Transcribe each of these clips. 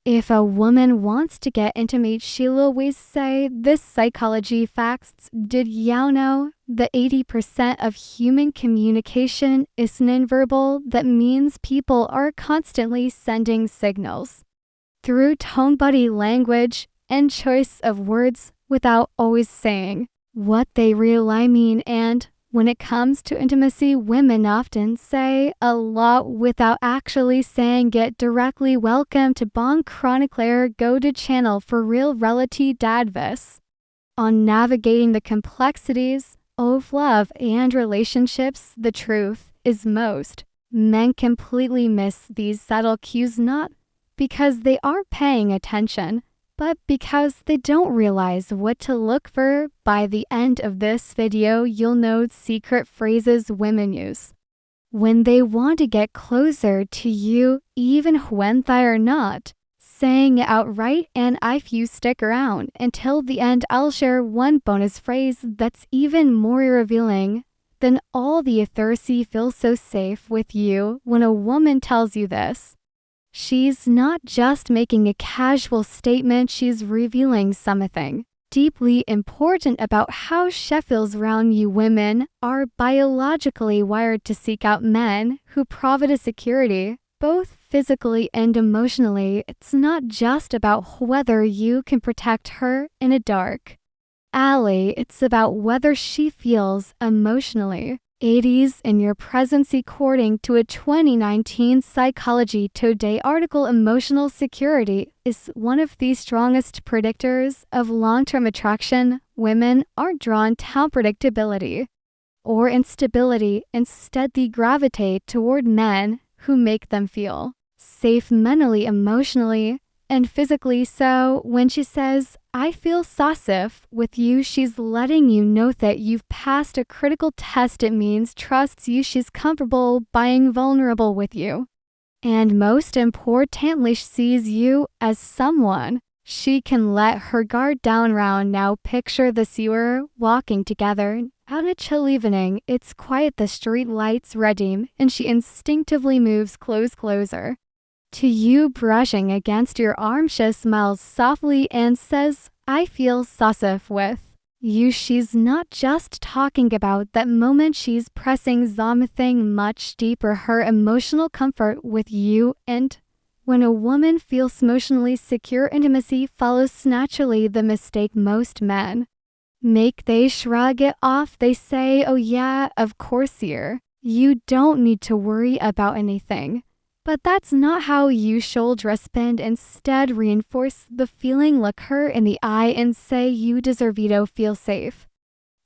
If a woman wants to get intimate, she'll always say, "This psychology facts, did you know that 80% of human communication is nonverbal? That means people are constantly sending signals through tone, body language, and choice of words without always saying what they really mean." And when it comes to intimacy, women often say a lot without actually saying it directly. Welcome to Bon Chronicler, go to channel for real reality advice on navigating the complexities of love and relationships. The truth is most men completely miss these subtle cues, not because they aren't paying attention, but because they don't realize what to look for. By the end of this video, you'll know secret phrases women use when they want to get closer to you, even when they're not saying it outright. And if you stick around until the end, I'll share one bonus phrase that's even more revealing than all the others. Feel so safe with you when a woman tells you this. She's not just making a casual statement, she's revealing something deeply important about how she feels around you. Women are biologically wired to seek out men who provide security, both physically and emotionally. It's not just about whether you can protect her in a dark alley, it's about whether she feels emotionally at ease in your presence. According to a 2019 Psychology Today article, emotional security is one of the strongest predictors of long-term attraction. Women aren't drawn to unpredictability or instability. Instead, they gravitate toward men who make them feel safe mentally, emotionally, and physically. So when she says, "I feel safe with you," she's letting you know that you've passed a critical test. It means trusts you, she's comfortable being vulnerable with you, and most importantly, she sees you as someone she can let her guard down around. Now picture this: you are walking together on a chill evening. It's quiet, the street lights redeem, and she instinctively moves closer to you, brushing against your arm. She smiles softly and says, "I feel safe with you." She's not just talking about that moment, she's pressing something much deeper, her emotional comfort with you. And when a woman feels emotionally secure, intimacy follows naturally. The mistake most men make, they shrug it off. They say, "Oh yeah, of course, you don't need to worry about anything." But that's not how you should respond. Instead, reinforce the feeling, look her in the eye and say, "You deserve it to feel safe."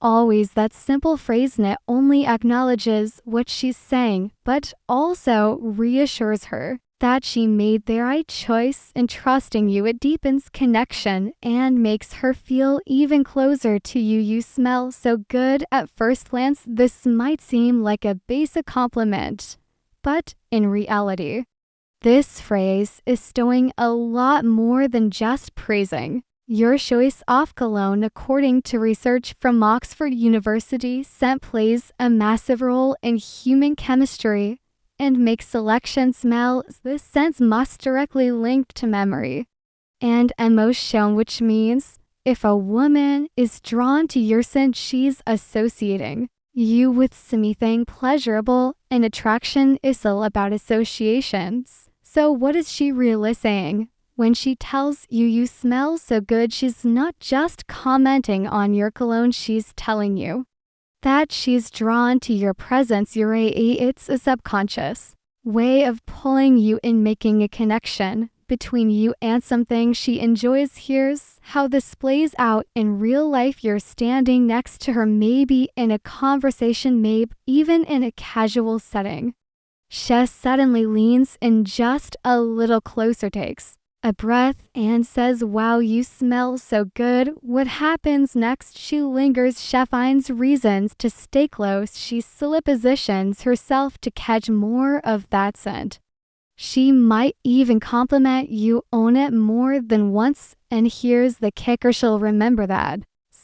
Always. That simple phrase not only acknowledges what she's saying, but also reassures her that she made the right choice in trusting you. It deepens connection and makes her feel even closer to you. You smell so good. At first glance, this might seem like a basic compliment, but in reality, this phrase is doing a lot more than just praising your choice of cologne. According to research from Oxford University, scent plays a massive role in human chemistry and makes selection. Smell, this sense must directly linked to memory and emotion, which means if a woman is drawn to your scent, she's associating you with something pleasurable, and attraction is all about associations. So what is she really saying? When she tells you you smell so good, she's not just commenting on your cologne, she's telling you that she's drawn to your presence. It's a subconscious way of pulling you in, making a connection between you and something she enjoys. Here's how this plays out in real life. You're standing next to her, maybe in a conversation, maybe even in a casual setting. She suddenly leans in just a little closer, takes a breath, and says, "Wow, you smell so good." What happens next? She lingers. She finds reasons to stay close. She slowly positions herself to catch more of that scent. She might even compliment you on it more than once. And here's the kicker, she'll remember that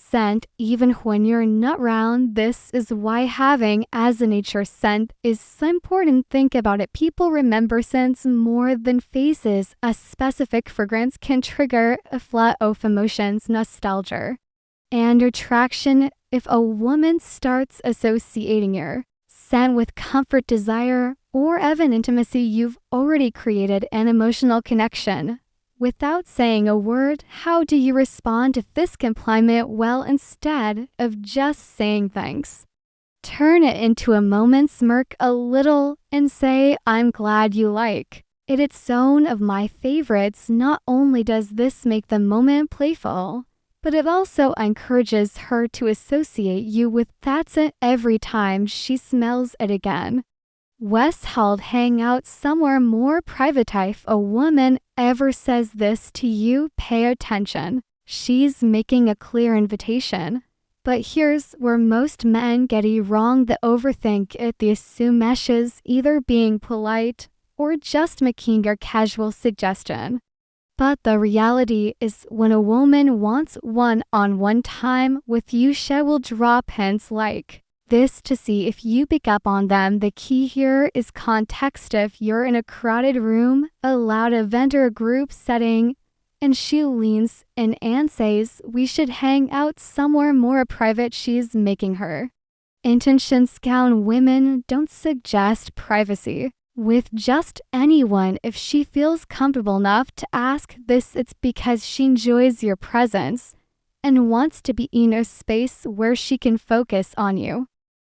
scent even when you're not around. This is why having as a nature scent is so important. Think about it. People remember scents more than faces. A specific fragrance can trigger a flood of emotions, nostalgia, and attraction. If a woman starts associating your scent with comfort, desire, or even intimacy, you've already created an emotional connection. Without saying a word, how do you respond to this compliment? Well, instead of just saying thanks, turn it into a moment, smirk a little, and say, I'm glad you like it. It's one of my favorites. Not only does this make the moment playful, but it also encourages her to associate you with that scent every time she smells it again. Westhold, hang out somewhere more private. If a woman ever says this to you, pay attention. She's making a clear invitation. But here's where most men get it wrong. They overthink it. They assume meshes, either being polite or just making a casual suggestion. But the reality is, when a woman wants one-on-one time with you, she will drop hints like this to see if you pick up on them. The key here is context. If you're in a crowded room, a loud event, or a group setting, and she leans in and says, we should hang out somewhere more private, she's making her intentions count. Women don't suggest privacy with just anyone. If she feels comfortable enough to ask this, it's because she enjoys your presence and wants to be in a space where she can focus on you.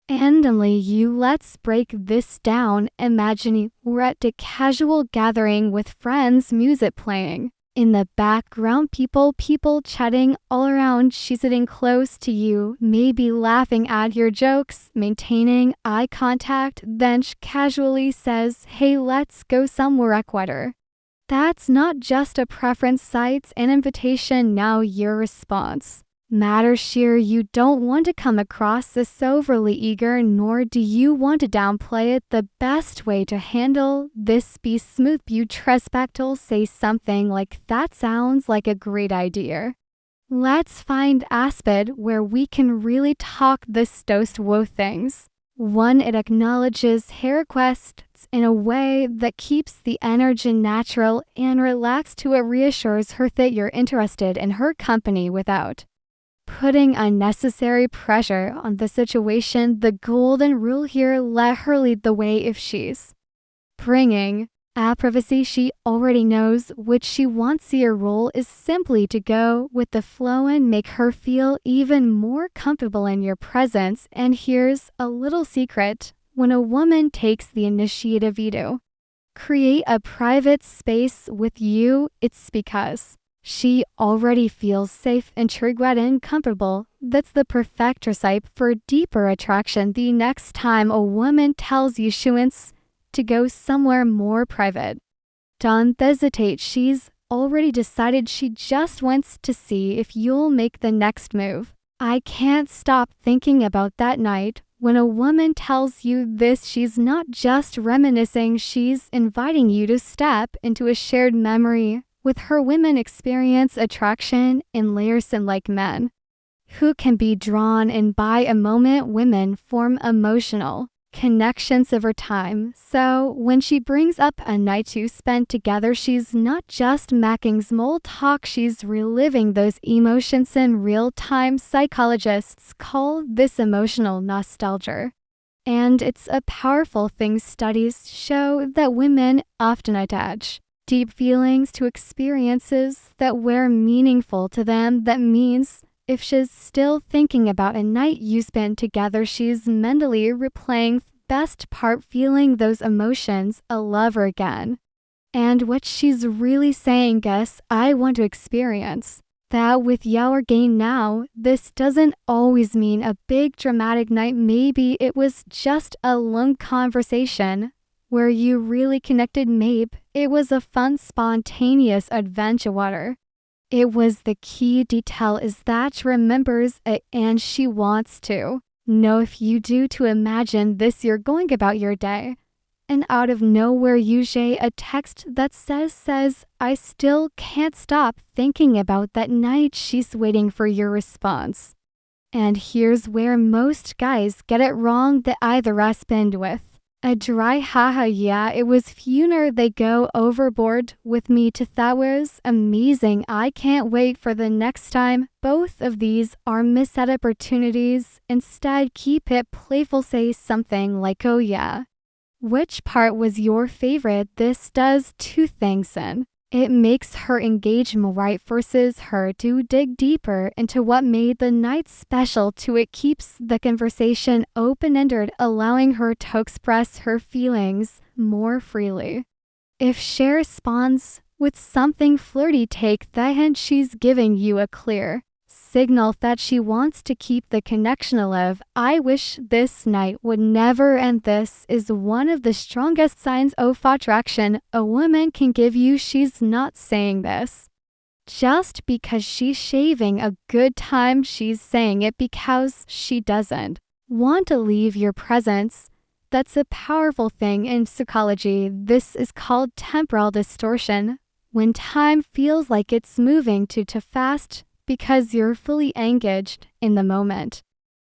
And only you. Let's break this down. Imagine we're at a casual gathering with friends, music playing in the background, people chatting all around. She's sitting close to you, maybe laughing at your jokes, maintaining eye contact. Then she casually says, hey, let's go somewhere quieter. That's not just a preference, it's an invitation. Now your response matters here. You don't want to come across as overly eager, nor do you want to downplay it. The best way to handle this, be smooth, be respectful. Say something like, that sounds like a great idea. Let's find aspect where we can really talk this toast woe things. 1. It acknowledges her requests in a way that keeps the energy natural and relaxed. 2. It reassures her that you're interested in her company without putting unnecessary pressure on the situation. The golden rule here, let her lead the way. If she's bringing privacy, she already knows what she wants. Your role is simply to go with the flow and make her feel even more comfortable in your presence. And here's a little secret. When a woman takes the initiative to create a private space with you, it's because she already feels safe, intrigued, and comfortable. That's the perfect recipe for deeper attraction. The next time a woman tells you she wants to go somewhere more private, don't hesitate. She's already decided. She just wants to see if you'll make the next move. I can't stop thinking about that night. When a woman tells you this, she's not just reminiscing, she's inviting you to step into a shared memory with her. Women experience attraction in layers, and like men who can be drawn in by a moment, women form emotional connections over time. So when she brings up a night you spent together, she's not just making small talk, she's reliving those emotions in real time. Psychologists call this emotional nostalgia, and it's a powerful thing. Studies show that women often attach deep feelings to experiences that were meaningful to them. That means if she's still thinking about a night you spent together, she's mentally replaying best part, feeling those emotions all over again. And what she's really saying, guess, I want to experience that with you again now. This doesn't always mean a big dramatic night. Maybe it was just a long conversation where you really connected. Maybe it was a fun, spontaneous adventure. It was the key detail is that she remembers it and she wants to know. If you do to imagine this, you're going about your day, and out of nowhere you get a text that says, I still can't stop thinking about that night. She's waiting for your response. And here's where most guys get it wrong that I the respond with a dry haha yeah, it was funer they go overboard with me to that was amazing. I can't wait for the next time. Both of these are missed opportunities. Instead, keep it playful, say something like oh yeah. Which part was your favorite? This does two things in. It makes her engage more, right? Forces her to dig deeper into what made the night special to it keeps the conversation open-ended, allowing her to express her feelings more freely. If she responds with something flirty, take the hint she's giving you a clear signal that she wants to keep the connection alive. I wish this night would never end. This is one of the strongest signs of attraction a woman can give you. She's not saying this just because she's shaving a good time. She's saying it because she doesn't want to leave your presence. That's a powerful thing in psychology. This is called temporal distortion, when time feels like it's moving too fast because you're fully engaged in the moment.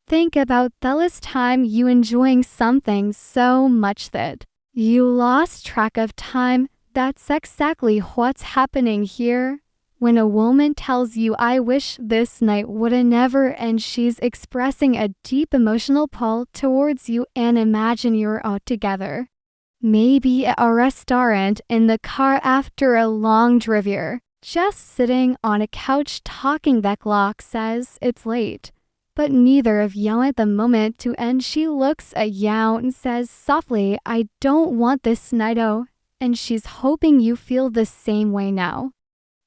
Think about the last time you enjoying something so much that you lost track of time. That's exactly what's happening here. When a woman tells you, I wish this night would never end, she's expressing a deep emotional pull towards you. And imagine you're out together, maybe at a restaurant, in the car after a long drive, just sitting on a couch talking. The clock says it's late, but neither of you at the moment to end. She looks at you and says softly, I don't want this night, oh, and she's hoping you feel the same way now.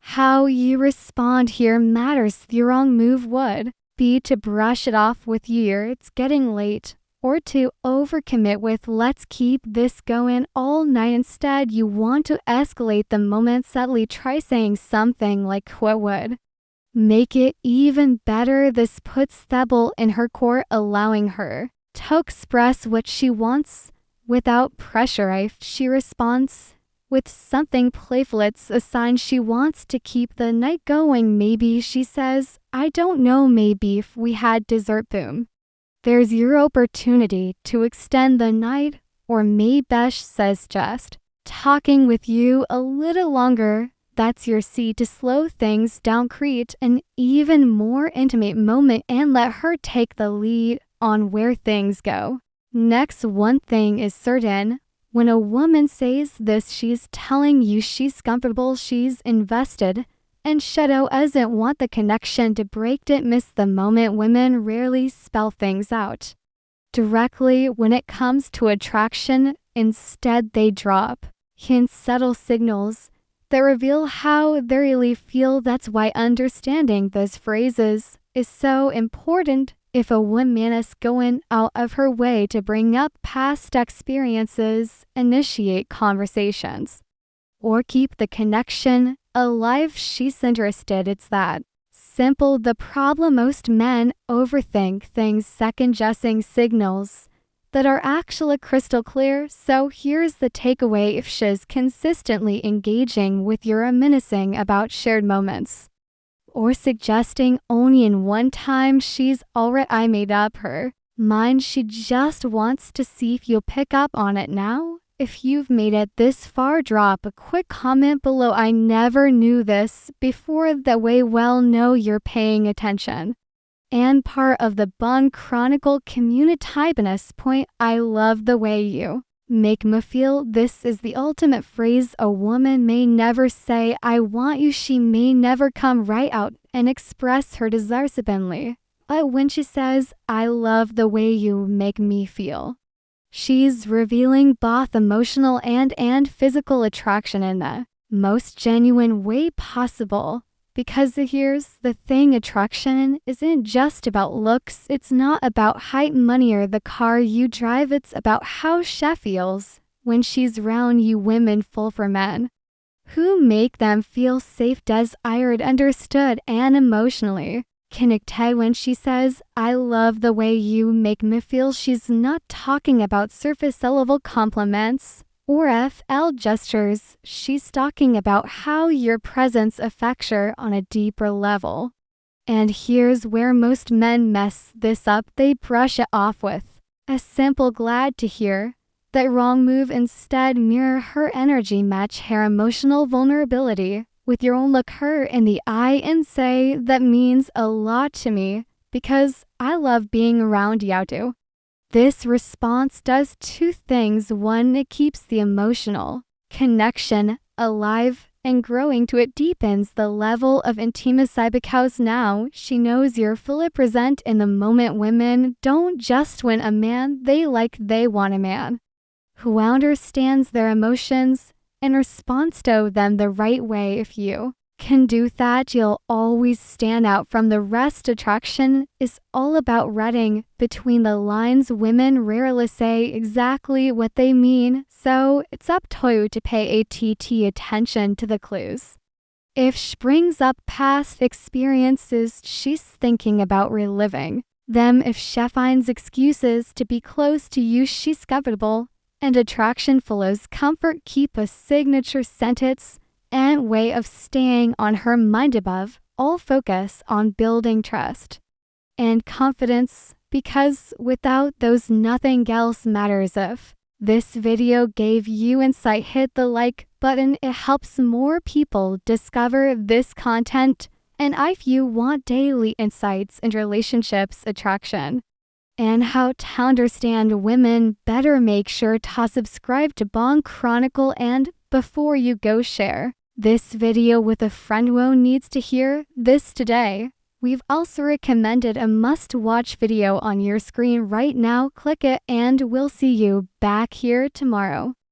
How you respond here matters. The wrong move would be to brush it off with it's getting late, or to overcommit with let's keep this going all night. Instead, you want to escalate the moment subtly. Try saying something like what would make it even better. This puts the ball in her court, allowing her to express what she wants without pressure. If she responds with something playful, it's a sign she wants to keep the night going. Maybe she says, I don't know, maybe if we had dessert, boom, there's your opportunity to extend the night. Or maybe she says just talking with you a little longer. That's your seed to slow things down, create an even more intimate moment, and let her take the lead on where things go. Next, one thing is certain. When a woman says this, she's telling you she's comfortable, she's invested, and Shadow doesn't want the connection to break. Don't miss the moment. Women rarely spell things out directly when it comes to attraction. Instead, they drop hints, subtle signals that reveal how they really feel. That's why understanding those phrases is so important. If a woman is going out of her way to bring up past experiences, initiate conversations, or keep the connection alive, she's interested. It's that simple. The problem: most men overthink things, second-guessing signals that are actually crystal clear. So here's the takeaway: if she's consistently engaging with you, reminiscing about shared moments, or suggesting only in one time, she's already made up her mind. She just wants to see if you'll pick up on it now. If you've made it this far, drop a quick comment below. I never knew this before. That way we'll know you're paying attention and part of the Bun Chronicle community. Bonus point: I love the way you make me feel. This is the ultimate phrase. A woman may never say I want you. She may never come right out and express her desires openly, but when she says I love the way you make me feel, she's revealing both emotional and physical attraction in the most genuine way possible. Because here's the thing: attraction isn't just about looks. It's not about height, money, or the car you drive. It's about how she feels when she's around you. Women fall for men who make them feel safe, desired, understood, and emotionally connected. When she says, I love the way you make me feel, she's not talking about surface level compliments or FL gestures. She's talking about how your presence affects her on a deeper level. And here's where most men mess this up. They brush it off with a simple glad to hear. That wrong move. Instead, mirror her energy, match her emotional vulnerability with your own. Look her in the eye and say, that means a lot to me because I love being around you too. This response does two things. One, it keeps the emotional connection alive and growing. To it deepens the level of intimacy because now she knows you're fully present in the moment. Women don't just win a man, they want a man who understands their emotions and responds to them the right way. If you can do that, you'll always stand out from the rest. Attraction is all about reading between the lines. Women rarely say exactly what they mean, so it's up to you to pay attention to the clues. If she brings up past experiences she's thinking about reliving them, if she finds excuses to be close to you, she's comfortable and attraction follows. Comfort, keep a signature sentence and way of staying on her mind. Above all, focus on building trust and confidence because without those nothing else matters. If this video gave you insight, hit the like button. It helps more people discover this content. And if you want daily insights into relationships, attraction, and how to understand women better, make sure to subscribe to Bong Chronicle. And before you go, share this video with a friend who needs to hear this today. We've also recommended a must-watch video on your screen right now. Click it and we'll see you back here tomorrow.